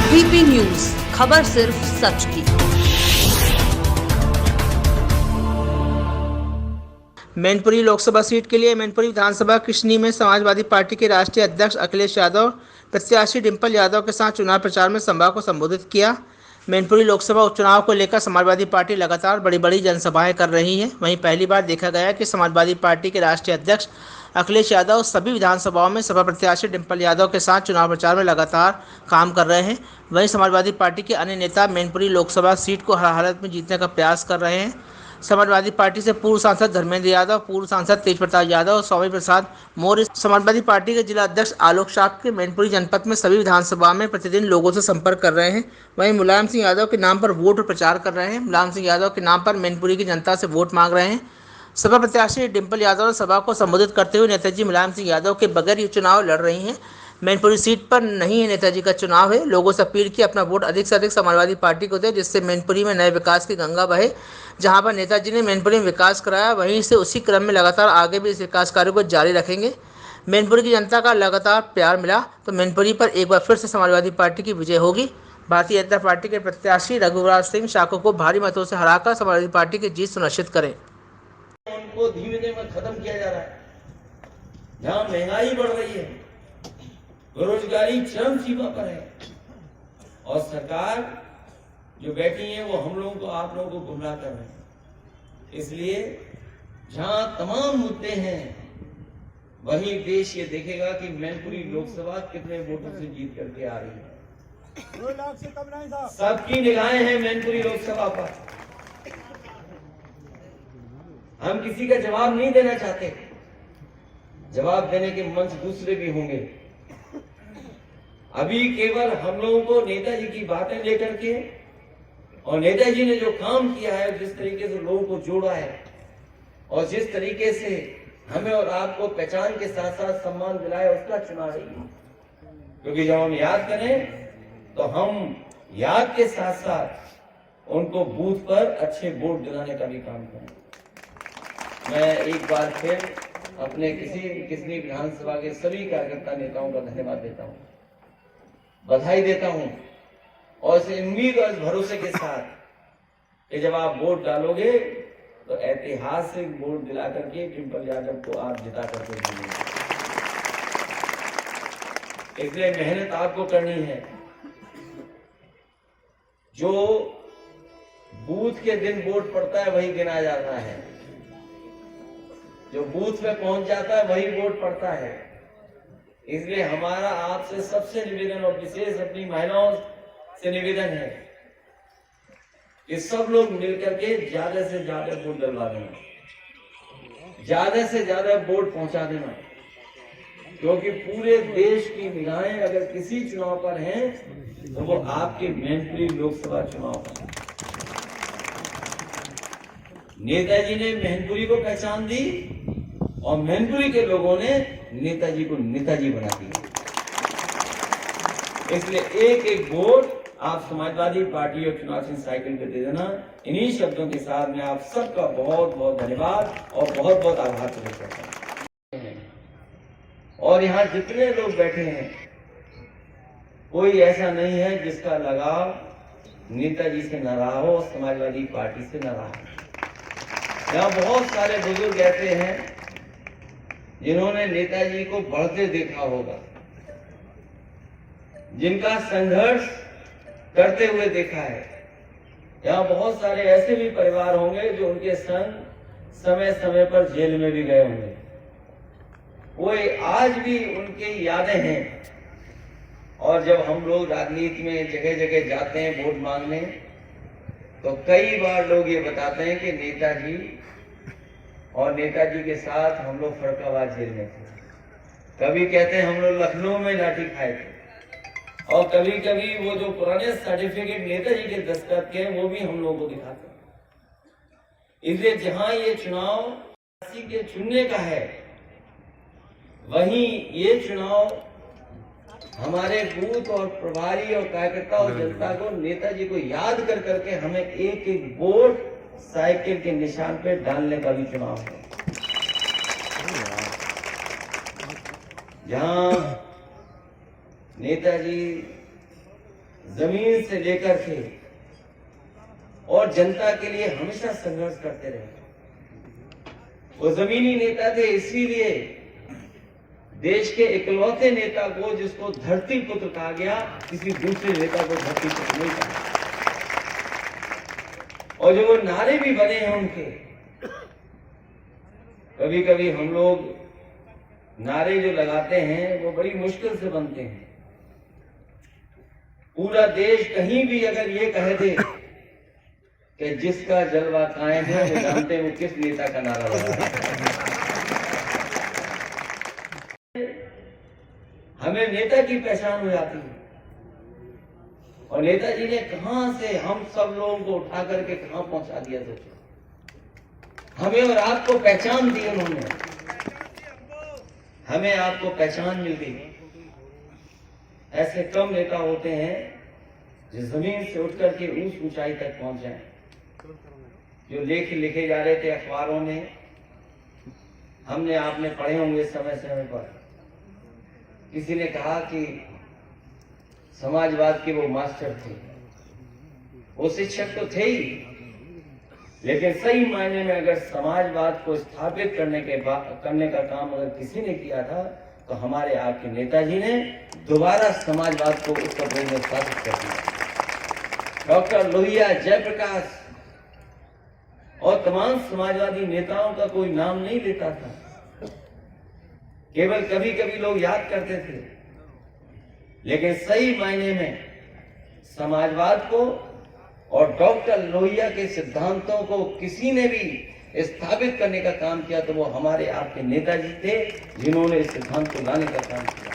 VP news, खबर सिर्फ सच की। मैनपुरी लोकसभा सीट के लिए मैनपुरी विधानसभा किशनी में समाजवादी पार्टी के राष्ट्रीय अध्यक्ष अखिलेश यादव प्रत्याशी डिंपल यादव के साथ चुनाव प्रचार में सभा को संबोधित किया। मैनपुरी लोकसभा उपचुनाव को लेकर समाजवादी पार्टी लगातार बड़ी बड़ी जनसभाएं कर रही है। वहीं पहली बार देखा गया कि समाजवादी पार्टी के राष्ट्रीय अध्यक्ष अखिलेश यादव सभी विधानसभाओं में सपा प्रत्याशी डिंपल यादव के साथ चुनाव प्रचार में लगातार काम कर रहे हैं। वहीं समाजवादी पार्टी के अन्य नेता मैनपुरी लोकसभा सीट को हर हालत में जीतने का प्रयास कर रहे हैं। समाजवादी पार्टी से पूर्व सांसद धर्मेंद्र यादव, पूर्व सांसद तेज प्रताप यादव, स्वामी प्रसाद मौर्य, समाजवादी पार्टी के जिला अध्यक्ष आलोक शाह के मैनपुरी जनपद में सभी विधानसभा में प्रतिदिन लोगों से संपर्क कर रहे हैं। वहीं मुलायम सिंह यादव के नाम पर वोट और प्रचार कर रहे हैं। मुलायम सिंह यादव के नाम पर मैनपुरी की जनता से वोट मांग रहे हैं। सपा प्रत्याशी डिंपल यादव ने सभा को संबोधित करते हुए नेताजी मुलायम सिंह यादव के बगैर ये चुनाव लड़ रही हैं। मैनपुरी सीट पर नहीं है नेताजी का चुनाव है। लोगों से अपील की अपना वोट अधिक से अधिक समाजवादी पार्टी को दे, जिससे मैनपुरी में नए विकास की गंगा बहे। जहां पर नेताजी ने मैनपुरी में विकास कराया, वहीं से उसी क्रम में लगातार आगे भी इस विकास कार्य को जारी रखेंगे। मैनपुरी की जनता का लगातार प्यार मिला तो मैनपुरी पर एक बार फिर से समाजवादी पार्टी की विजय होगी। भारतीय जनता पार्टी के प्रत्याशी रघुराज सिंह शाको को भारी मतों से हराकर समाजवादी पार्टी की जीत सुनिश्चित करें। उनको धीमे धीमे खत्म किया जा रहा है। जहां महंगाई बढ़ रही है, बेरोजगारी चरम सीमा पर है और सरकार जो बैठी है वो हम लोगों को, आप लोगों को गुमराह कर रहे हैं। इसलिए जहां तमाम मुद्दे हैं वहीं देश ये देखेगा कि मैनपुरी लोकसभा कितने वोटों से जीत करके आ रही है। 2 लाख से कम नहीं था। सबकी निगाहें हैं मैनपुरी लोकसभा पर। हम किसी का जवाब नहीं देना चाहते, जवाब देने के मंच दूसरे भी होंगे। अभी केवल हम लोगों को नेताजी की बातें लेकर के और नेताजी ने जो काम किया है, जिस तरीके से लोगों को जोड़ा है और जिस तरीके से हमें और आपको पहचान के साथ साथ सम्मान दिलाया, उसका चुनाव है। क्योंकि जब हम याद करें तो हम याद के साथ साथ उनको बूथ पर अच्छे वोट दिलाने का भी काम करें। मैं एक बार फिर अपने किसी विधानसभा के सभी कार्यकर्ता नेताओं का धन्यवाद देता हूं, बधाई देता हूं और इस उम्मीद और इस भरोसे के साथ कि जब आप वोट डालोगे तो ऐतिहासिक वोट दिला करके डिंपल यादव को आप जिता करके भेजेंगे। इसलिए मेहनत आपको करनी है। जो बूथ के दिन वोट पड़ता है वही गिना जाता है, जो बूथ पे पहुंच जाता है वही वोट पड़ता है। इसलिए हमारा आपसे सबसे निवेदन और विशेष अपनी महिलाओं से निवेदन है कि सब लोग मिलकर के ज्यादा से ज्यादा वोट डलवा देना, ज्यादा से ज्यादा वोट पहुंचा देना। क्योंकि पूरे देश की निगाहें अगर किसी चुनाव पर हैं तो वो आपके मैनपुरी लोकसभा चुनाव पर है। नेताजी ने मैनपुरी को पहचान दी और मैनपुरी के लोगों ने नेताजी को नेताजी बना दिया। इसलिए एक एक वोट आप समाजवादी पार्टी और चुनाव चिन्ह साइकिल पे दे देना। इन्हीं शब्दों के साथ मैं आप सबका बहुत बहुत धन्यवाद और बहुत बहुत आभार प्रकट करता हूं। और यहाँ जितने लोग बैठे हैं, कोई ऐसा नहीं है जिसका लगाव नेताजी से न रहा हो, समाजवादी पार्टी से न रहा हो। यहाँ बहुत सारे बुजुर्ग ऐसे हैं जिन्होंने नेताजी को बढ़ते देखा होगा, जिनका संघर्ष करते हुए देखा है। यहाँ बहुत सारे ऐसे भी परिवार होंगे जो उनके संग समय समय पर जेल में भी गए होंगे। वो आज भी उनकी यादें हैं। और जब हम लोग राजनीति में जगह जगह जाते हैं वोट मांगने, तो कई बार लोग ये बताते हैं कि नेताजी और नेताजी के साथ हम लोग फरक्काबाद जेल में थे। कभी कहते हैं हम लोग लखनऊ में लाठी खाए थे, और कभी कभी वो जो पुराने सर्टिफिकेट नेताजी के दस्तखत के वो भी हम लोगों को दिखाते हैं। इसलिए जहां ये चुनाव के चुनने का है, वहीं ये चुनाव हमारे बूथ और प्रभारी और कार्यकर्ता और जनता को नेताजी को याद कर करके हमें एक एक वोट साइकिल के निशान पे डालने का भी चुनाव है। जहां नेताजी जमीन से लेकर के और जनता के लिए हमेशा संघर्ष करते रहे। वो जमीनी नेता थे, इसीलिए देश के इकलौते नेता को, जिसको धरती पुत्र कहा गया, किसी दूसरे नेता को धरती पुत्र नहीं कहा। और जो वो नारे भी बने हैं उनके, कभी कभी हम लोग नारे जो लगाते हैं वो बड़ी मुश्किल से बनते हैं। पूरा देश कहीं भी अगर ये कह दे कि जिसका जलवा कायम है, वो जानते हैं वो किस नेता का नारा लगा है। हमें नेता की पहचान हो जाती है, और नेताजी ने कहां से हम सब लोगों को उठा करके कहां पहुंचा दिया। सोचो, हमें और आपको पहचान दी उन्होंने, हमें आपको पहचान मिल गई। ऐसे कम नेता होते हैं जो जमीन से उठ करके उस ऊंचाई तक पहुंच जाए। जो लेख लिखे जा रहे थे अखबारों में, हमने आपने पढ़े होंगे समय समय पर। किसी ने कहा कि समाजवाद के वो मास्टर थे, वो शिक्षक तो थे ही, लेकिन सही मायने में अगर समाजवाद को स्थापित करने का काम अगर किसी ने किया था तो हमारे आपके नेताजी ने दोबारा समाजवाद को उत्तर प्रदेश में स्थापित कर दिया। डॉक्टर लोहिया, जयप्रकाश और तमाम समाजवादी नेताओं का कोई नाम नहीं लेता था, केवल कभी कभी लोग याद करते थे, लेकिन सही मायने में समाजवाद को और डॉक्टर लोहिया के सिद्धांतों को किसी ने भी स्थापित करने का काम किया तो वो हमारे आपके नेताजी थे, जिन्होंने इस सिद्धांत को लाने का काम किया।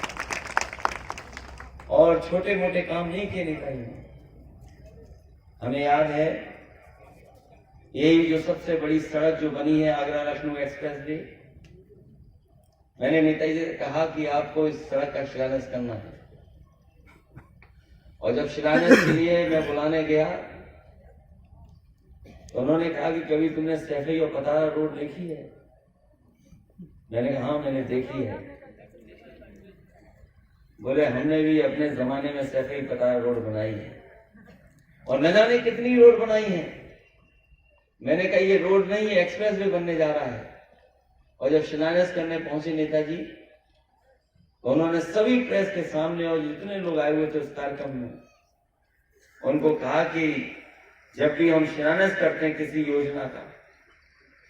और छोटे मोटे काम नहीं किए नेताजी ने। हमें याद है यही जो सबसे बड़ी सड़क जो बनी है, आगरा लखनऊ एक्सप्रेस वे, मैंने नेताजी से कहा कि आपको इस सड़क का शिलान्यास करना है। और जब शिलान्यास के लिए मैं बुलाने गया तो उन्होंने कहा कि कभी तुमने सैफई और पतारा रोड देखी है? मैंने कहा हाँ, मैंने देखी है। बोले हमने भी अपने जमाने में सैफई पतारा रोड बनाई है, और न जाने कितनी रोड बनाई है। मैंने कहा ये रोड नहीं, ये एक्सप्रेस वे बनने जा रहा है। और जब शिलान्यास करने पहुंचे नेताजी, तो उन्होंने सभी प्रेस के सामने और जितने लोग आए हुए थे उस कार्यक्रम में, उनको कहा कि जब भी हम शिलान्यास करते हैं किसी योजना का,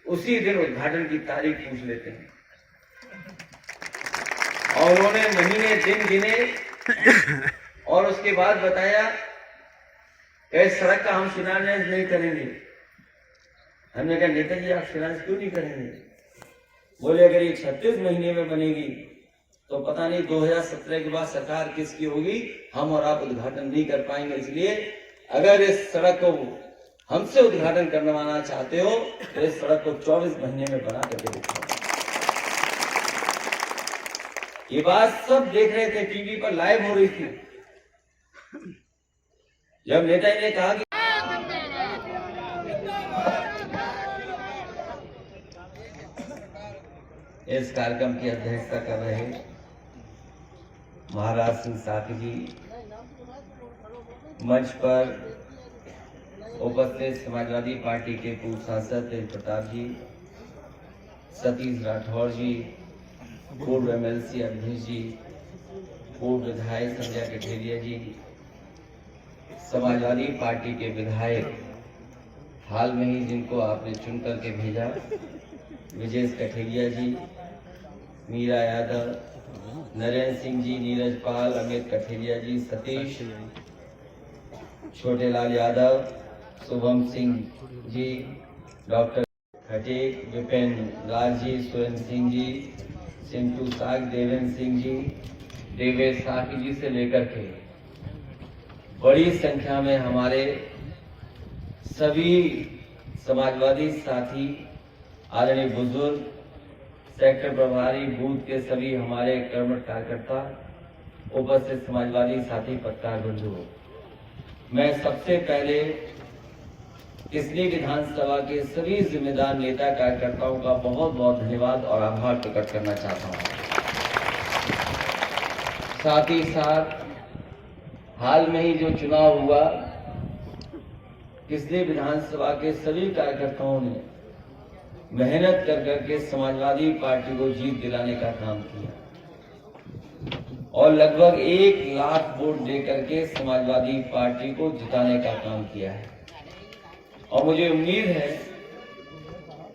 उसी दिन उद्घाटन की तारीख पूछ लेते हैं। और उन्होंने महीने दिन गिने और उसके बाद बताया कि इस सड़क का हम शिलान्यास नहीं करेंगे। हमने कहा नेताजी आप शिलान्यास क्यों नहीं करेंगे? बोले अगर ये 36 महीने में बनेगी तो पता नहीं 2017 के बाद सरकार किसकी होगी, हम और आप उद्घाटन नहीं कर पाएंगे। इसलिए अगर इस सड़क को हमसे उद्घाटन करवाना चाहते हो तो इस सड़क को 24 महीने में बना करके दिखाओ। ये बात सब देख रहे थे, टीवी पर लाइव हो रही थी। जब नेताजी ने कहा कि इस कार्यक्रम की अध्यक्षता कर रहे महाराज सिंह साकी जी, मंच पर उपस्थित समाजवादी पार्टी के पूर्व सांसद तेज प्रताप जी, सतीश राठौर जी, पूर्व एमएलसी अवधेश जी, पूर्व विधायक संजय कठेरिया जी, समाजवादी पार्टी के विधायक हाल में ही जिनको आपने चुन करके भेजा, विजेश कठेरिया जी, मीरा यादव, नरेंद्र सिंह जी, नीरज पाल, अमित कठेरिया जी, सतीश, छोटेलाल यादव, शुभम सिंह जी, डॉक्टर खटेक, विपिन लाल जी, सुरेंद्र सिंह जी, सिंटू साग, देवेंद्र सिंह जी, देवेश साकी जी से लेकर के बड़ी संख्या में हमारे सभी समाजवादी साथी, आदरणीय बुजुर्ग, सेक्टर प्रभारी, बूथ के सभी हमारे कर्मठ कार्यकर्ता, उपस्थित समाजवादी साथी, पत्रकार बंधु, मैं सबसे पहले इसलिए विधानसभा के सभी जिम्मेदार नेता कार्यकर्ताओं का बहुत बहुत धन्यवाद और आभार प्रकट करना चाहता हूं। साथ ही साथ हाल में ही जो चुनाव हुआ, किसली विधानसभा के सभी कार्यकर्ताओं ने मेहनत कर करके समाजवादी पार्टी को जीत दिलाने का काम किया और लगभग 1 लाख वोट देकर के समाजवादी पार्टी को जिताने का काम किया है। और मुझे उम्मीद है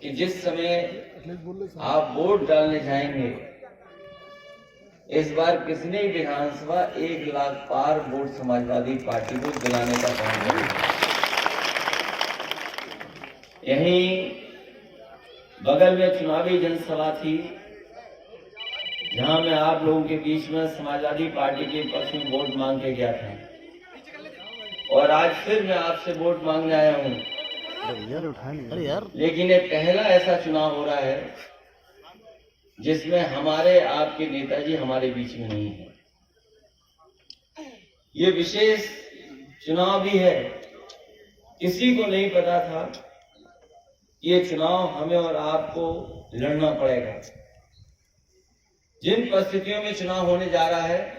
कि जिस समय आप वोट डालने जाएंगे, इस बार किसने विधानसभा 1 लाख पार वोट समाजवादी पार्टी को दिलाने का काम करेगा। यहीं बगल में चुनावी जनसभा थी, जहां मैं आप लोगों के बीच में समाजवादी पार्टी के पक्ष में वोट मांग के गया था और आज फिर मैं आपसे वोट मांगने आया हूं। लेकिन ये पहला ऐसा चुनाव हो रहा है जिसमें हमारे आपके नेताजी हमारे बीच में नहीं है। ये विशेष चुनाव भी है। किसी को नहीं पता था कि ये चुनाव हमें और आपको लड़ना पड़ेगा। जिन परिस्थितियों में चुनाव होने जा रहा है,